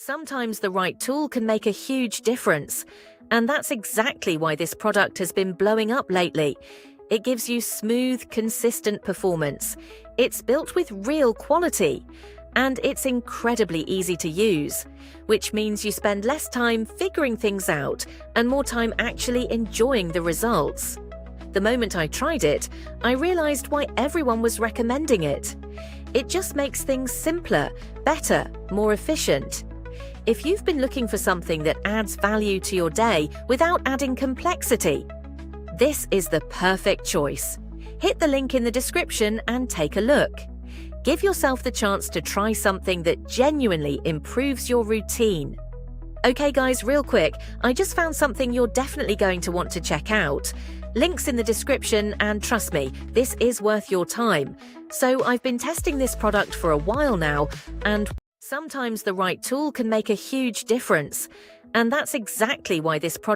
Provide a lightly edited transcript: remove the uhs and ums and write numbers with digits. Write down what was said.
Sometimes the right tool can make a huge difference, and that's exactly why this product has been blowing up lately. It gives you smooth, consistent performance. It's built with real quality, and it's incredibly easy to use, which means you spend less time figuring things out and more time actually enjoying the results. The moment I tried it, I realized why everyone was recommending it. It just makes things simpler, better, more efficient. If you've been looking for something that adds value to your day without adding complexity, this is the perfect choice. Hit the link in the description and take a look. Give yourself the chance to try something that genuinely improves your routine. Okay guys, real quick, I just found something you're definitely going to want to check out. Links in the description, and trust me, this is worth your time. So I've been testing this product for a while now, and sometimes the right tool can make a huge difference. And that's exactly why this product